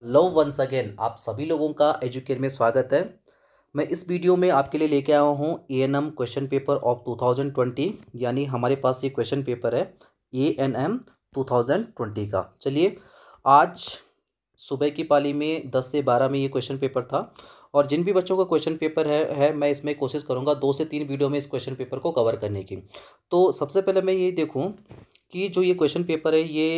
Hello once again, आप सभी लोगों का एजुकेट में स्वागत है। मैं इस वीडियो में आपके लिए लेके आया हूँ एएनएम क्वेश्चन पेपर ऑफ 2020, यानी हमारे पास ये क्वेश्चन पेपर है एएनएम 2020 का। चलिए, आज सुबह की पाली में 10 से 12 में ये क्वेश्चन पेपर था और जिन भी बच्चों का क्वेश्चन पेपर है मैं इसमें कोशिश करूँगा 2 से 3 वीडियो में इस क्वेश्चन पेपर को कवर करने की। तो सबसे पहले मैं ये देखूँ कि जो ये क्वेश्चन पेपर है ये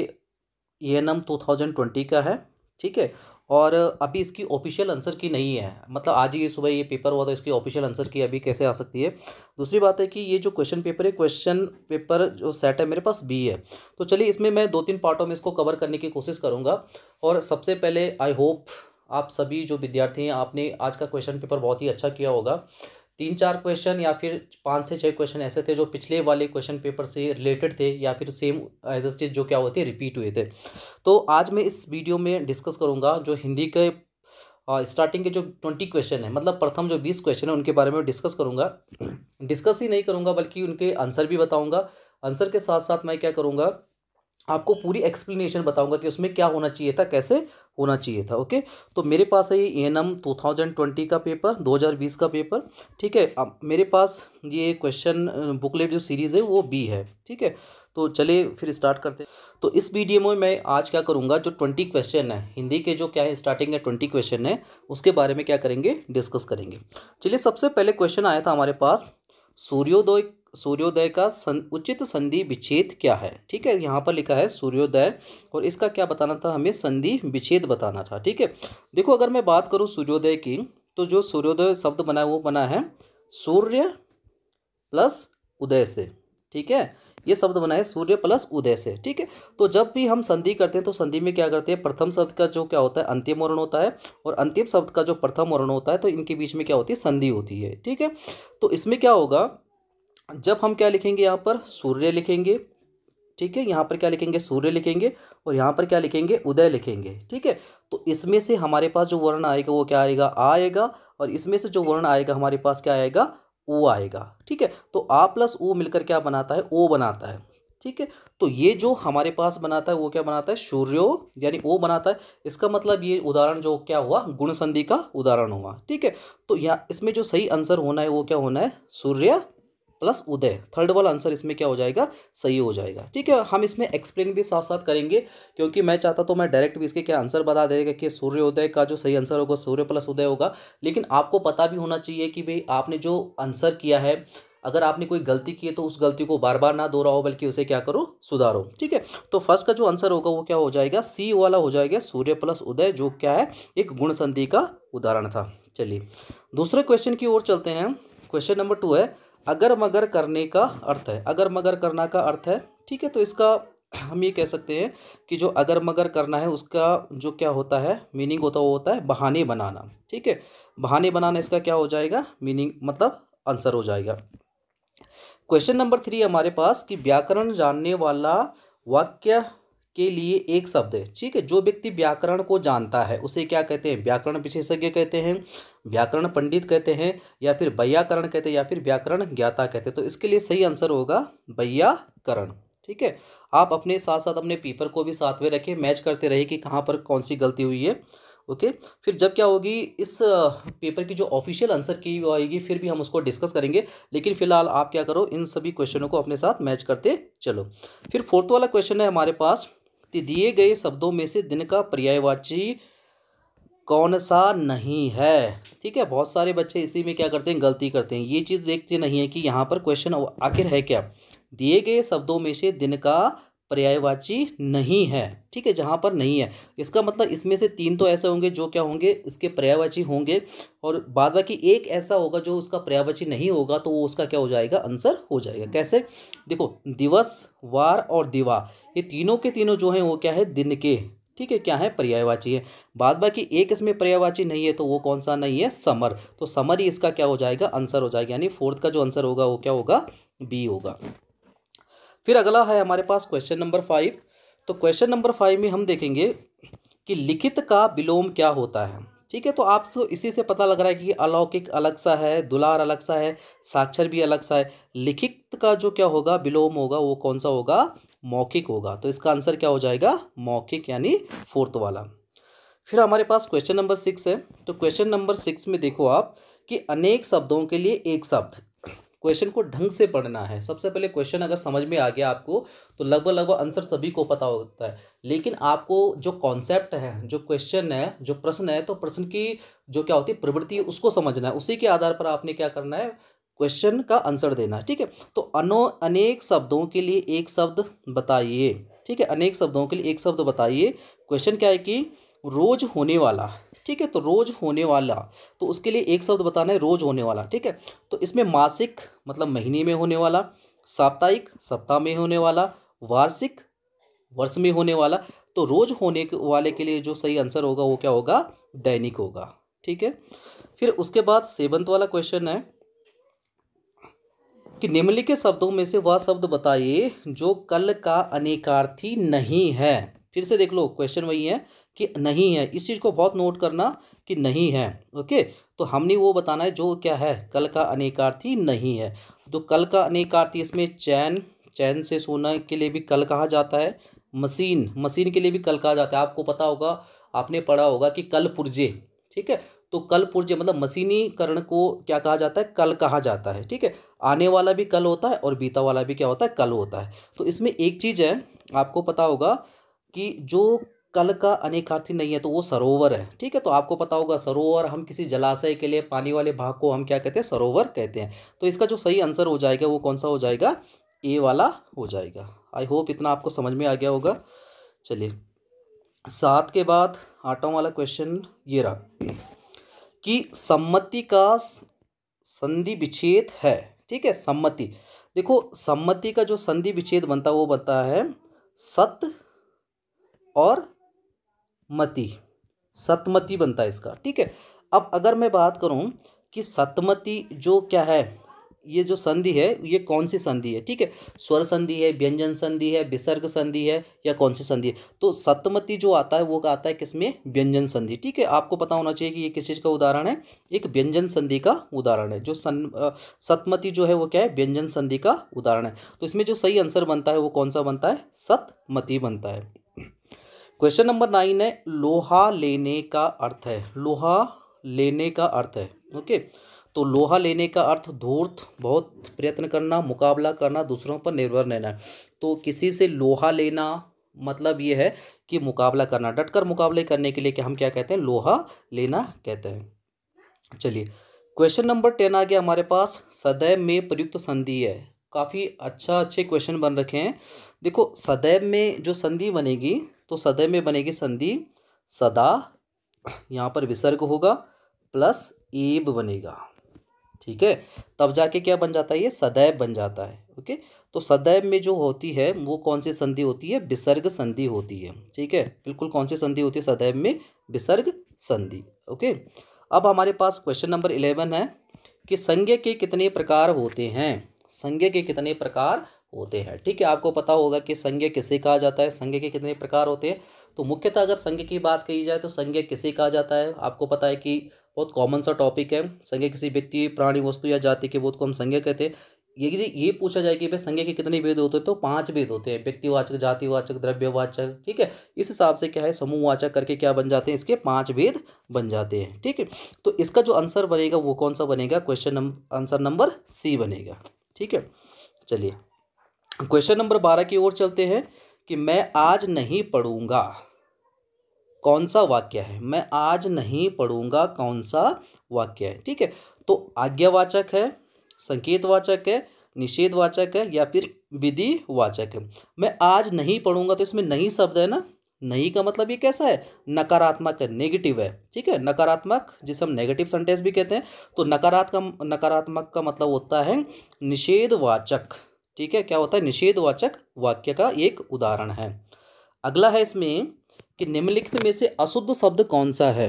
एएनएम 2020 का है, ठीक है। और अभी इसकी ऑफिशियल आंसर की नहीं है, मतलब आज ही सुबह ये पेपर हुआ तो इसकी ऑफिशियल आंसर की अभी कैसे आ सकती है। दूसरी बात है कि ये जो क्वेश्चन पेपर है, क्वेश्चन पेपर जो सेट है मेरे पास बी है। तो चलिए, इसमें मैं 2-3 पार्टों में इसको कवर करने की कोशिश करूँगा। और सबसे पहले आई होप आप सभी जो विद्यार्थी हैं, आपने आज का क्वेश्चन पेपर बहुत ही अच्छा किया होगा। 3-4 क्वेश्चन या फिर 5 से 6 क्वेश्चन ऐसे थे जो पिछले वाले क्वेश्चन पेपर से रिलेटेड थे या फिर सेम एज इट इज जो क्या होते रिपीट हुए थे। तो आज मैं इस वीडियो में डिस्कस करूंगा जो हिंदी के स्टार्टिंग के जो 20 क्वेश्चन है, मतलब प्रथम जो 20 क्वेश्चन है उनके बारे में डिस्कस करूंगा। डिस्कस ही नहीं करूंगा बल्कि उनके आंसर भी बताऊंगा। आंसर के साथ साथ मैं क्या करूंगा, आपको पूरी एक्सप्लेनेशन बताऊंगा कि उसमें क्या होना चाहिए था, कैसे होना चाहिए था। ओके, तो मेरे पास है ये एएनएम 2020 का पेपर, 2020 का पेपर, ठीक है। अब मेरे पास ये क्वेश्चन बुकलेट जो सीरीज़ है वो बी है, ठीक है। तो चलिए फिर स्टार्ट करते हैं। तो इस वीडियो में मैं आज क्या करूंगा, जो 20 क्वेश्चन है हिंदी के, जो क्या है स्टार्टिंग है 20 क्वेश्चन है, उसके बारे में क्या करेंगे, डिस्कस करेंगे। चलिए, सबसे पहले क्वेश्चन आया था हमारे पास, सूर्योदय सूर्योदय का उचित संधि विच्छेद क्या है। ठीक है, यहाँ पर लिखा है सूर्योदय और इसका क्या बताना था, हमें संधि विच्छेद बताना था। ठीक है, देखो अगर मैं बात करूँ सूर्योदय की, तो जो सूर्योदय शब्द बना है वो बना है सूर्य प्लस उदय से। ठीक है, ये शब्द बना है सूर्य प्लस उदय से। ठीक है, तो जब भी हम संधि करते हैं तो संधि में क्या करते हैं, प्रथम शब्द का जो क्या होता है अंतिम वर्ण होता है और अंतिम शब्द का जो प्रथम वर्ण होता है, तो इनके बीच में क्या होती है, संधि होती है। ठीक है, तो इसमें क्या होगा, जब हम क्या लिखेंगे, यहाँ पर सूर्य लिखेंगे, ठीक है, यहाँ पर क्या लिखेंगे, सूर्य लिखेंगे और यहाँ पर क्या लिखेंगे, उदय लिखेंगे। ठीक है, तो इसमें से हमारे पास जो वर्ण आएगा वो क्या आएगा, आ आएगा, और इसमें से जो वर्ण आएगा हमारे पास क्या आएगा, ओ आएगा। ठीक है, तो आ प्लस ओ मिलकर क्या बनाता है, ओ बनाता है। ठीक है, तो ये जो हमारे पास बनाता है वो क्या बनाता है, सूर्यो यानी ओ बनाता है। इसका मतलब ये उदाहरण जो क्या हुआ, गुण संधि का उदाहरण हुआ। ठीक है, तो यहाँ इसमें जो सही आंसर होना है वो क्या होना है, सूर्य प्लस उदय। थर्ड वाला आंसर इसमें क्या हो जाएगा, सही हो जाएगा। ठीक है, हम इसमें एक्सप्लेन भी साथ साथ करेंगे, क्योंकि मैं चाहता तो मैं डायरेक्ट भी इसके क्या आंसर बता देगा कि सूर्योदय का जो सही आंसर होगा सूर्य प्लस उदय होगा। लेकिन आपको पता भी होना चाहिए कि भाई आपने जो आंसर किया है, अगर आपने कोई गलती की है तो उस गलती को बार बार ना दोहराओ बल्कि उसे क्या करो, सुधारो। ठीक है, तो फर्स्ट का जो आंसर होगा वो क्या हो जाएगा, सी वाला हो जाएगा, सूर्य प्लस उदय, जो क्या है एक गुण संधि का उदाहरण था। चलिए दूसरे क्वेश्चन की ओर चलते हैं। क्वेश्चन नंबर 2 है, अगर मगर करने का अर्थ है। अगर मगर करना का अर्थ है, ठीक है, तो इसका हम ये कह सकते हैं कि जो अगर मगर करना है उसका जो क्या होता है मीनिंग होता है वो होता है बहाने बनाना। ठीक है, बहाने बनाना इसका क्या हो जाएगा, मीनिंग मतलब आंसर हो जाएगा। क्वेश्चन नंबर 3 हमारे पास कि व्याकरण जानने वाला वाक्य के लिए एक शब्द है। ठीक है, जो व्यक्ति व्याकरण को जानता है उसे क्या कहते हैं, व्याकरण विशेषज्ञ कहते हैं, व्याकरण पंडित कहते हैं, या फिर वैयाकरण कहते हैं, या फिर व्याकरण ज्ञाता कहते हैं। तो इसके लिए सही आंसर होगा वैयाकरण। ठीक है, आप अपने साथ साथ अपने पेपर को भी साथ में रखें, मैच करते रहिए कि कहाँ पर कौन सी गलती हुई है। ओके, फिर जब क्या होगी इस पेपर की जो ऑफिशियल आंसर की वो आएगी फिर भी हम उसको डिस्कस करेंगे। लेकिन फिलहाल आप क्या करो, इन सभी क्वेश्चनों को अपने साथ मैच करते चलो। फिर फोर्थ वाला क्वेश्चन है हमारे पास कि दिए गए शब्दों में से दिन का पर्यायवाची कौन सा नहीं है। ठीक है, बहुत सारे बच्चे इसी में क्या करते हैं, गलती करते हैं, ये चीज़ देखते नहीं है कि यहाँ पर क्वेश्चन आखिर है क्या। दिए गए शब्दों में से दिन का पर्यायवाची नहीं है। ठीक है, जहाँ पर नहीं है इसका मतलब इसमें से 3 तो ऐसे होंगे जो क्या होंगे, इसके पर्यायवाची होंगे, और बाद बाकी एक ऐसा होगा जो उसका पर्यायवाची नहीं होगा, तो वो उसका क्या हो जाएगा, आंसर हो जाएगा। कैसे, देखो दिवस, वार और दिवा, ये तीनों के तीनों जो हैं वो क्या है, दिन के, ठीक है, क्या है, पर्यायवाची है। बाद बाकी एक इसमें पर्यायवाची नहीं है, तो वो कौन सा नहीं है, समर। तो समर ही इसका क्या हो जाएगा, आंसर हो जाएगा, यानी फोर्थ का जो आंसर होगा वो क्या होगा, बी होगा। फिर अगला है हमारे पास क्वेश्चन नंबर 5। तो क्वेश्चन नंबर 5 में हम देखेंगे कि लिखित का विलोम क्या होता है। ठीक है, तो आपसे इसी से पता लग रहा है कि अलौकिक अलग सा है, दुलार अलग सा है, साक्षर भी अलग सा है। लिखित का जो क्या होगा, विलोम होगा, वो कौन सा होगा, मौखिक होगा। तो इसका आंसर क्या हो जाएगा, मौखिक, यानी फोर्थ वाला। फिर हमारे पास क्वेश्चन नंबर 6 है। तो क्वेश्चन नंबर 6 में देखो आप कि अनेक शब्दों के लिए एक शब्द। क्वेश्चन को ढंग से पढ़ना है। सबसे पहले क्वेश्चन अगर समझ में आ गया आपको तो लगभग लगभग आंसर सभी को पता होता है, लेकिन आपको जो कॉन्सेप्ट है, जो क्वेश्चन है, जो प्रश्न है, तो प्रश्न की जो क्या होती है प्रवृत्ति है उसको समझना है। उसी के आधार पर आपने क्या करना है, क्वेश्चन का आंसर देना है। ठीक है, तो अनेक शब्दों के लिए एक शब्द बताइए। ठीक है, अनेक शब्दों के लिए एक शब्द बताइए। क्वेश्चन क्या है कि रोज होने वाला। ठीक है, तो रोज होने वाला, तो उसके लिए एक शब्द बताना है, रोज होने वाला। ठीक है, तो इसमें मासिक मतलब महीने में होने वाला, साप्ताहिक सप्ताह में होने वाला, वार्षिक वर्ष में होने वाला। तो रोज होने वाले के लिए जो सही आंसर होगा वो क्या होगा, दैनिक होगा। ठीक है, फिर उसके बाद 7वां वाला क्वेश्चन है कि निम्नलिखित शब्दों में से वह शब्द बताइए जो कल का अनेकार्थी नहीं है। फिर से देख लो, क्वेश्चन वही है कि नहीं है, इस चीज़ को बहुत नोट करना कि नहीं है। ओके, तो हमने वो बताना है जो क्या है, कल का अनेकार्थी नहीं है। तो कल का अनेकार्थी इसमें चैन, चैन से सोना के लिए भी कल कहा जाता है। मशीन, मशीन के लिए भी कल कहा जाता है। आपको पता होगा, आपने पढ़ा होगा कि कल पुर्जे। ठीक है, तो कल पुर्जे मतलब मशीनीकरण को क्या कहा जाता है, कल कहा जाता है। ठीक है, आने वाला भी कल होता है और बीता वाला भी क्या होता है, कल होता है। तो इसमें एक चीज़ है, आपको पता होगा कि जो कल का अनेकार्थी नहीं है तो वो सरोवर है। ठीक है, तो आपको पता होगा सरोवर, हम किसी जलाशय के लिए पानी वाले भाग को हम क्या कहते हैं, सरोवर कहते हैं। तो इसका जो सही आंसर हो जाएगा वो कौन सा हो जाएगा, ए वाला हो जाएगा। आई होप इतना आपको समझ में आ गया होगा। चलिए 7 के बाद 8वां वाला क्वेश्चन ये रहा कि सम्मति का संधि विच्छेद है। ठीक है, सम्मति, देखो सम्मति का जो संधि विच्छेद बनता है वो बनता है सत और मति, सतमति बनता है इसका। ठीक है, अब अगर मैं बात करूं कि सतमति जो क्या है, ये जो संधि है ये कौन सी संधि है। ठीक है, स्वर संधि है, व्यंजन संधि है, विसर्ग संधि है, या कौन सी संधि है। तो सतमति जो आता है वो आता है किसमें, व्यंजन संधि। ठीक है, आपको पता होना चाहिए कि ये किस चीज़ का उदाहरण है, एक व्यंजन संधि का उदाहरण है। जो सतमति जो है वो क्या है, व्यंजन संधि का उदाहरण है। तो इसमें जो सही आंसर बनता है वो कौन सा बनता है, सतमति बनता है। क्वेश्चन नंबर 9 है, लोहा लेने का अर्थ है। लोहा लेने का अर्थ है। ओके, तो लोहा लेने का अर्थ धूर्त, बहुत प्रयत्न करना, मुकाबला करना, दूसरों पर निर्भर रहना। तो किसी से लोहा लेना मतलब ये है कि मुकाबला करना, डटकर मुकाबले करने के लिए कि हम क्या कहते हैं, लोहा लेना कहते हैं। चलिए क्वेश्चन नंबर 10 आ गया हमारे पास, सदैव में प्रयुक्त संधि है। काफ़ी अच्छे क्वेश्चन बन रखे हैं। देखो सदैव में जो संधि बनेगी, तो सदैव में बनेगी संधि सदा, यहाँ पर विसर्ग होगा प्लस एब बनेगा। ठीक है, तब जाके क्या बन जाता है, ये सदैव बन जाता है। ओके, तो सदैव में जो होती है वो कौन सी संधि होती है, विसर्ग संधि होती है। ठीक है, बिल्कुल कौन सी संधि होती है, सदैव में विसर्ग संधि। ओके, अब हमारे पास क्वेश्चन नंबर 11 है कि संज्ञा के कितने प्रकार होते हैं। संज्ञा के कितने प्रकार होते हैं। ठीक है, आपको पता होगा कि संज्ञा किसे कहा जाता है, संज्ञा के कितने प्रकार होते हैं। तो मुख्यतः अगर संज्ञा की बात कही जाए तो संज्ञा किसे कहा जाता है, आपको पता है कि बहुत कॉमन सा टॉपिक है। संज्ञा किसी व्यक्ति, प्राणी, वस्तु या जाति के बोध को हम संज्ञा कहते हैं। ये पूछा जाए कि भाई संज्ञा के कितने भेद होते हैं, तो 5 भेद होते हैं, व्यक्तिवाचक, जातिवाचक, द्रव्यवाचक। ठीक है, इस हिसाब से क्या है, समूहवाचक करके क्या बन जाते हैं, इसके 5 भेद बन जाते हैं। ठीक है, तो इसका जो आंसर बनेगा वो कौन सा बनेगा, क्वेश्चन आंसर नंबर सी बनेगा। ठीक है, चलिए क्वेश्चन नंबर 12 की ओर चलते हैं कि मैं आज नहीं पढ़ूंगा, कौन सा वाक्य है, मैं आज नहीं पढ़ूंगा कौन सा वाक्य है। ठीक है, तो आज्ञावाचक है, संकेतवाचक है, निषेधवाचक है, या फिर विधिवाचक है। मैं आज नहीं पढ़ूंगा, तो इसमें नहीं शब्द है ना, नहीं का मतलब ये कैसा है, नकारात्मक है, नेगेटिव है। ठीक है, नकारात्मक जिसे हम नेगेटिव सेंटेंस भी कहते हैं। तो नकारात्मक का मतलब होता है निषेधवाचक। ठीक है, क्या होता है, निषेधवाचक वाक्य का एक उदाहरण है। अगला है इसमें कि निम्नलिखित में से अशुद्ध शब्द कौन सा है।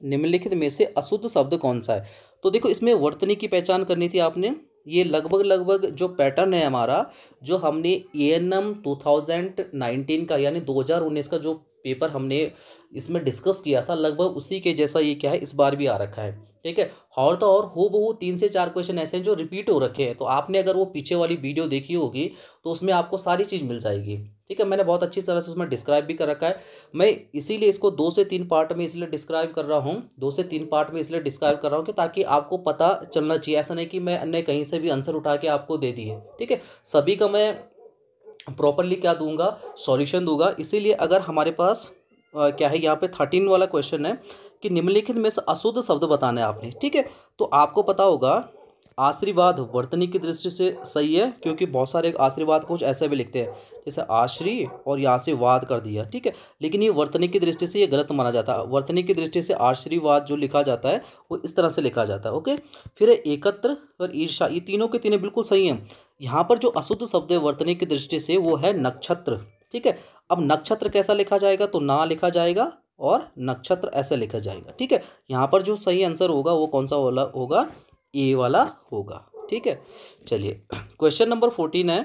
निम्नलिखित में से अशुद्ध शब्द कौन सा है। तो देखो इसमें वर्तनी की पहचान करनी थी आपने। ये लगभग जो पैटर्न है हमारा, जो हमने ANM 2019 का यानी 2019 का जो पेपर हमने इसमें डिस्कस किया था, लगभग उसी के जैसा ये क्या है इस बार भी आ रखा है। ठीक है, और तो और हो बहु 3 से 4 क्वेश्चन ऐसे हैं जो रिपीट हो रखे हैं, तो आपने अगर वो पीछे वाली वीडियो देखी होगी तो उसमें आपको सारी चीज़ मिल जाएगी। ठीक है, मैंने बहुत अच्छी तरह से उसमें डिस्क्राइब भी कर रखा है। मैं इसीलिए इसको 2 से 3 पार्ट में इसलिए डिस्क्राइब कर रहा हूँ, 2 से 3 पार्ट में इसलिए डिस्क्राइब कर रहा हूँ कि ताकि आपको पता चलना चाहिए। ऐसा नहीं कि मैंने कहीं से भी आंसर उठा के आपको दे दिए। ठीक है, सभी का मैं प्रॉपरली क्या दूंगा, सॉल्यूशन दूंगा। इसीलिए अगर हमारे पास क्या है यहाँ पे 13 वाला क्वेश्चन है कि निम्नलिखित में से अशुद्ध शब्द बताना है आपने। ठीक है, तो आपको पता होगा आशीर्वाद वर्तनी की दृष्टि से सही है, क्योंकि बहुत सारे आशीर्वाद कुछ ऐसे भी लिखते हैं जैसे आश्री और यहाँ से वाद कर दिया। ठीक है, लेकिन ये वर्तनी की दृष्टि से ये गलत माना जाता है। वर्तनी की दृष्टि से आशीर्वाद जो लिखा जाता है वो इस तरह से लिखा जाता है। ओके, फिर एकत्र और ईर्षा, ये तीनों के तीनों बिल्कुल सही हैं। यहाँ पर जो अशुद्ध शब्द है वर्तनी की दृष्टि से वो है नक्षत्र। ठीक है, अब नक्षत्र कैसा लिखा जाएगा, तो ना लिखा जाएगा और नक्षत्र ऐसे लिखा जाएगा। ठीक है, यहाँ पर जो सही आंसर होगा वो कौन सा वाला होगा, ए वाला होगा। ठीक है, चलिए क्वेश्चन नंबर 14 है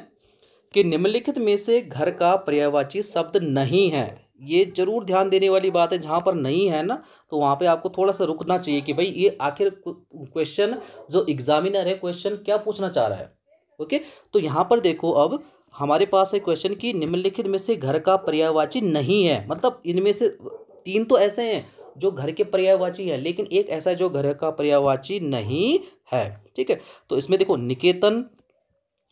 कि निम्नलिखित में से घर का पर्यायवाची शब्द नहीं है। ये जरूर ध्यान देने वाली बात है, जहाँ पर नहीं है ना तो वहाँ पे आपको थोड़ा सा रुकना चाहिए कि भाई ये आखिर क्वेश्चन जो एग्जामिनर है क्वेश्चन क्या पूछना चाह रहा है। ओके, तो यहाँ पर देखो अब हमारे पास है क्वेश्चन की निम्नलिखित में से घर का पर्यायवाची नहीं है, मतलब इनमें से 3 तो ऐसे हैं जो घर के पर्यायवाची हैं, लेकिन एक ऐसा है जो घर का पर्यायवाची नहीं है। ठीक है, तो इसमें देखो निकेतन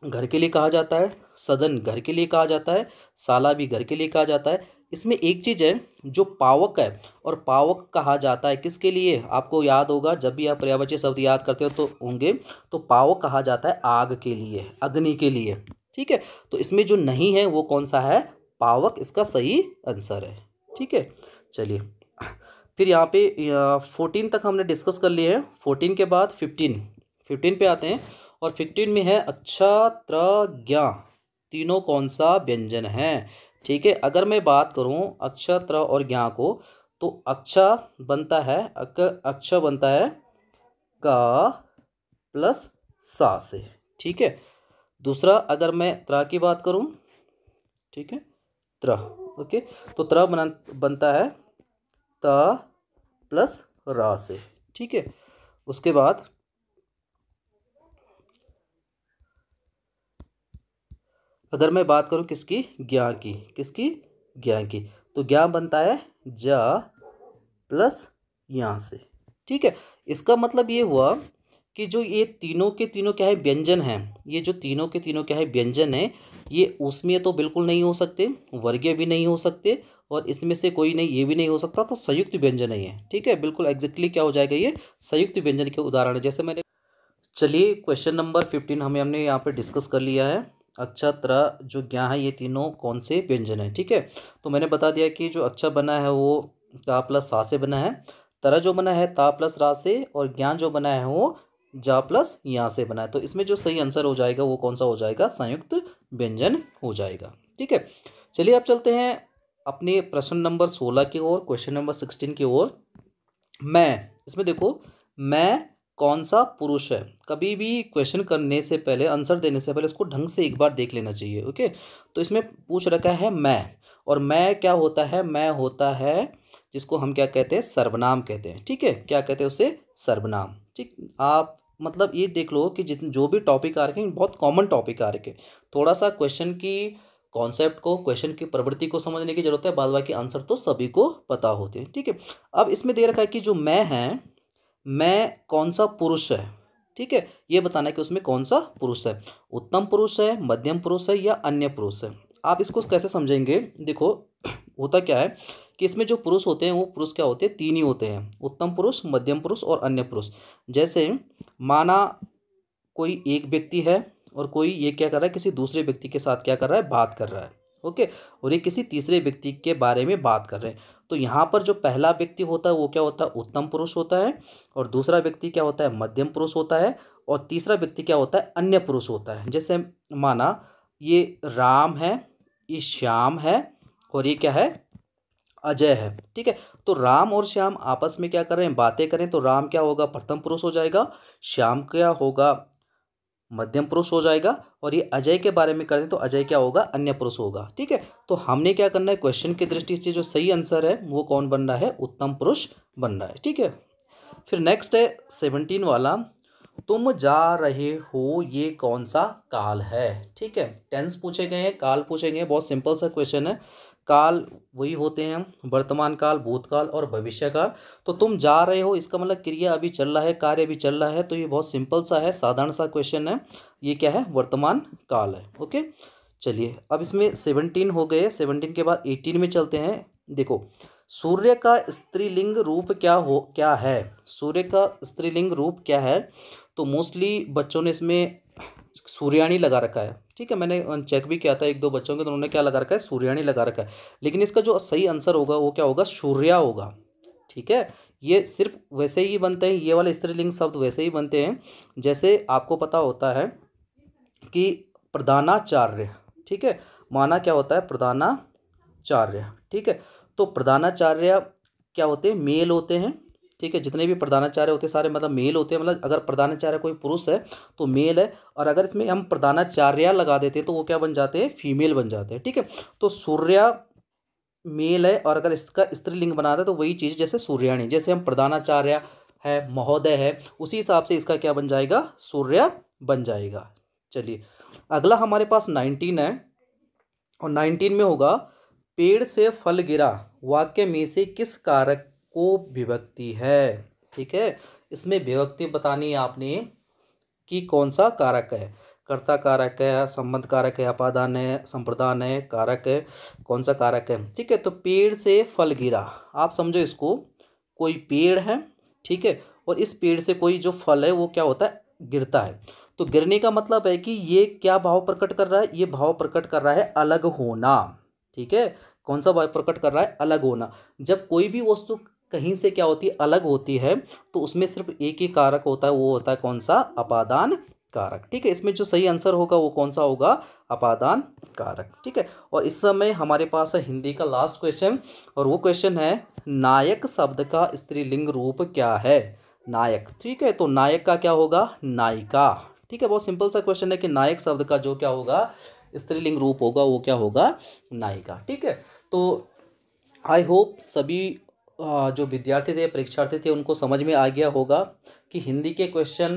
घर के लिए कहा जाता है, सदन घर के लिए कहा जाता है, साला भी घर के लिए कहा जाता है। इसमें एक चीज़ है जो पावक है, और पावक कहा जाता है किसके लिए, आपको याद होगा जब भी आप पर्यायवाची शब्द याद करते हो तो होंगे, तो पावक कहा जाता है आग के लिए, अग्नि के लिए। ठीक है, तो इसमें जो नहीं है वो कौन सा है, पावक, इसका सही आंसर है। ठीक है, चलिए फिर यहाँ पे 14 तक हमने डिस्कस कर लिए हैं। 14 के बाद 15 पे आते हैं, और 15 में है अच्छा त्र ज्ञा तीनों कौन सा व्यंजन है। ठीक है, अगर मैं बात करूं अच्छा त्र और ज्ञा को, तो अच्छा बनता है अच्छा बनता है का प्लस सा से। ठीक है, दूसरा अगर मैं त्र की बात करूं, ठीक है त्र, ओके, तो त्र बनता है त प्लस रा से। ठीक है, उसके बाद अगर मैं बात करूं किसकी, ज्ञा की, किसकी, ज्ञा की, तो ज्ञा बनता है जा प्लस यहाँ से। ठीक है, इसका मतलब ये हुआ कि जो ये तीनों के तीनों क्या है व्यंजन हैं, ये जो तीनों के तीनों क्या है व्यंजन है, ये उसमें तो बिल्कुल नहीं हो सकते, वर्गीय भी नहीं हो सकते, और इसमें से कोई नहीं, ये भी नहीं हो सकता, तो संयुक्त व्यंजन ही है। ठीक है, बिल्कुल एग्जैक्टली क्या हो जाएगा, ये संयुक्त व्यंजन के उदाहरण है जैसे मैंने। चलिए क्वेश्चन नंबर 15 हमने यहाँ पे डिस्कस कर लिया है। अच्छा त्र जो ज्ञा है ये तीनों कौन से व्यंजन है। ठीक है, तो मैंने बता दिया कि जो अच्छा बना है वो ता प्लस सा से बना है, त्र जो बना है ता प्लस रा से, और ज्ञान जो बना है वो जा प्लस यहाँ से बना है। तो इसमें जो सही आंसर हो जाएगा वो कौन सा हो जाएगा, संयुक्त व्यंजन हो जाएगा। ठीक है, चलिए अब चलते हैं अपने प्रश्न नंबर 16 की ओर, क्वेश्चन नंबर 16 की ओर। मैं, इसमें देखो मैं कौन सा पुरुष है, कभी भी क्वेश्चन करने से पहले, आंसर देने से पहले उसको ढंग से एक बार देख लेना चाहिए। ओके, तो इसमें पूछ रखा है मैं, और मैं क्या होता है, मैं होता है जिसको हम क्या कहते हैं, सर्वनाम कहते हैं। ठीक है, क्या कहते हैं उसे, सर्वनाम। ठीक, आप मतलब ये देख लो कि जितने जो भी टॉपिक आ रखे हैं बहुत कॉमन टॉपिक आ रखे, थोड़ा सा क्वेश्चन की कॉन्सेप्ट को, क्वेश्चन की प्रवृत्ति को समझने की जरूरत है, बाद बाकी आंसर तो सभी को पता होते हैं। ठीक है, अब इसमें दे रखा है कि जो मैं है, मैं कौन सा पुरुष है। ठीक है, ये बताना है कि उसमें कौन सा पुरुष है, उत्तम पुरुष है, मध्यम पुरुष है, या अन्य पुरुष है। आप इसको कैसे समझेंगे, देखो होता क्या है कि इसमें जो पुरुष होते हैं वो पुरुष क्या होते हैं, 3 ही होते हैं, उत्तम पुरुष, मध्यम पुरुष और अन्य पुरुष। जैसे माना कोई एक व्यक्ति है और कोई ये क्या कर रहा है, किसी दूसरे व्यक्ति के साथ क्या कर रहा है, बात कर रहा है। ओके, और ये किसी तीसरे व्यक्ति के बारे में बात कर रहे हैं, तो यहाँ पर जो पहला व्यक्ति होता है वो क्या होता है, उत्तम पुरुष होता है, और दूसरा व्यक्ति क्या होता है, मध्यम पुरुष होता है, और तीसरा व्यक्ति क्या होता है, अन्य पुरुष होता है। जैसे माना ये राम है, ये श्याम है, और ये क्या है, अजय है। ठीक है, तो राम और श्याम आपस में क्या कर रहे हैं, बातें करें, तो राम क्या होगा, प्रथम पुरुष हो जाएगा, श्याम क्या होगा, मध्यम पुरुष हो जाएगा। और ये अजय के बारे में करते तो अजय क्या होगा, अन्य पुरुष होगा। ठीक है, तो हमने क्या करना है, क्वेश्चन की दृष्टि से जो सही आंसर है वो कौन बन रहा है, उत्तम पुरुष बन रहा है। ठीक है, फिर नेक्स्ट है 17 वाला, तुम जा रहे हो ये कौन सा काल है। ठीक है, टेंस पूछे गए हैं, काल पूछे गए हैं, बहुत सिंपल सा क्वेश्चन है। काल वही होते हैं वर्तमान काल, भूतकाल और भविष्य काल। तो तुम जा रहे हो इसका मतलब क्रिया अभी चल रहा है, कार्य अभी चल रहा है, तो ये बहुत सिंपल सा है, साधारण सा क्वेश्चन है। ये क्या है, वर्तमान काल है। ओके, चलिए अब इसमें 17 हो गए, 17 के बाद 18 में चलते हैं। देखो, सूर्य का स्त्रीलिंग रूप क्या है, सूर्य का स्त्रीलिंग रूप क्या है। तो मोस्टली बच्चों ने इसमें सूर्याणी लगा रखा है। ठीक है, मैंने चेक भी किया था एक दो बच्चों के, तो उन्होंने क्या लगा रखा है, सूर्याणी लगा रखा है। लेकिन इसका जो सही आंसर होगा वो क्या होगा, सूर्या होगा। ठीक है, ये सिर्फ वैसे ही बनते हैं, ये वाले स्त्रीलिंग शब्द वैसे ही बनते हैं जैसे आपको पता होता है कि प्रधानाचार्य। ठीक है, माना क्या होता है, प्रधानाचार्य। ठीक है, तो प्रधानाचार्य क्या होते हैं, मेल होते हैं। ठीक है, जितने भी प्रधानाचार्य होते हैं सारे मतलब मेल होते हैं। मतलब अगर प्रधानाचार्य कोई पुरुष है तो मेल है, और अगर इसमें हम प्रधानाचार्य लगा देते हैं तो वो क्या बन जाते हैं, फीमेल बन जाते हैं। ठीक है, तो सूर्या मेल है, और अगर इसका स्त्रीलिंग बनाते हैं तो वही चीज़ जैसे सूर्याणी, जैसे हम प्रधानाचार्य है, महोदय है, उसी हिसाब से इसका क्या बन जाएगा, सूर्य बन जाएगा। चलिए अगला हमारे पास 19 है, और 19 में होगा, पेड़ से फल गिरा वाक्य में से किस कारक को विभक्ति है। ठीक है, इसमें विभक्ति बतानी है आपने कि कौन सा कारक है, कर्ता कारक है, संबंध कारक है, अपादान है, संप्रदान है, कारक है, कौन सा कारक है। ठीक है, तो पेड़ से फल गिरा, आप समझो इसको, कोई पेड़ है, ठीक है, और इस पेड़ से कोई जो फल है वो क्या होता है, गिरता है। तो गिरने का मतलब है कि ये क्या भाव प्रकट कर रहा है, ये भाव प्रकट कर रहा है अलग होना। ठीक है, कौन सा भाव प्रकट कर रहा है, अलग होना। जब कोई भी वस्तु कहीं से क्या होती है, अलग होती है, तो उसमें सिर्फ एक ही कारक होता है, वो होता है कौन सा, अपादान कारक। ठीक है, इसमें जो सही आंसर होगा वो कौन सा होगा, अपादान कारक। ठीक है, और इस समय हमारे पास है हिंदी का लास्ट क्वेश्चन, और वो क्वेश्चन है, नायक शब्द का स्त्रीलिंग रूप क्या है, नायक। ठीक है, तो नायक का क्या होगा, नायिका। ठीक है, बहुत सिंपल सा क्वेश्चन है कि नायक शब्द का जो क्या होगा, स्त्रीलिंग रूप होगा वो क्या होगा, नायिका। ठीक है, तो आई होप सभी जो विद्यार्थी थे, परीक्षार्थी थे, उनको समझ में आ गया होगा कि हिंदी के क्वेश्चन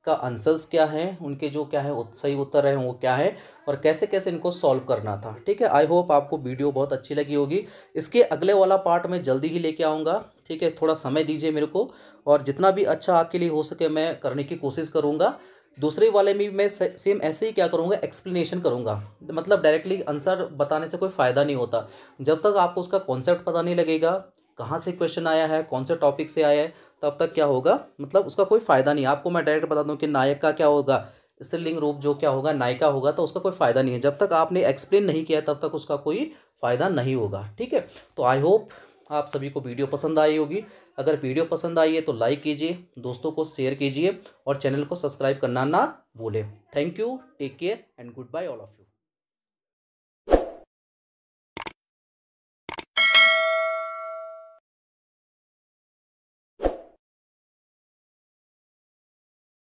का आंसर्स क्या हैं, उनके जो क्या है सही उत्तर है वो क्या है, और कैसे कैसे इनको सॉल्व करना था। ठीक है, आई होप आपको वीडियो बहुत अच्छी लगी होगी। इसके अगले वाला पार्ट मैं जल्दी ही लेके आऊँगा। ठीक है, थोड़ा समय दीजिए मेरे को, और जितना भी अच्छा आपके लिए हो सके मैं करने की कोशिश करूँगा। दूसरे वाले में मैं सेम ऐसे ही क्या करूँगा, एक्सप्लेनेशन करूँगा। मतलब डायरेक्टली आंसर बताने से कोई फ़ायदा नहीं होता, जब तक आपको उसका कॉन्सेप्ट पता नहीं लगेगा, कहाँ से क्वेश्चन आया है, कौन से टॉपिक से आया है, तब तक क्या होगा, मतलब उसका कोई फ़ायदा नहीं। आपको मैं डायरेक्ट बता दूं कि नायक का क्या होगा, स्त्रीलिंग रूप जो क्या होगा, नायिका होगा, तो उसका कोई फ़ायदा नहीं है। जब तक आपने एक्सप्लेन नहीं किया तब तक उसका कोई फ़ायदा नहीं होगा। ठीक है, तो आई होप आप सभी को वीडियो पसंद आई होगी। अगर वीडियो पसंद आई है तो लाइक कीजिए, दोस्तों को शेयर कीजिए, और चैनल को सब्सक्राइब करना ना भूलें। Thank you, take care and goodbye all of you.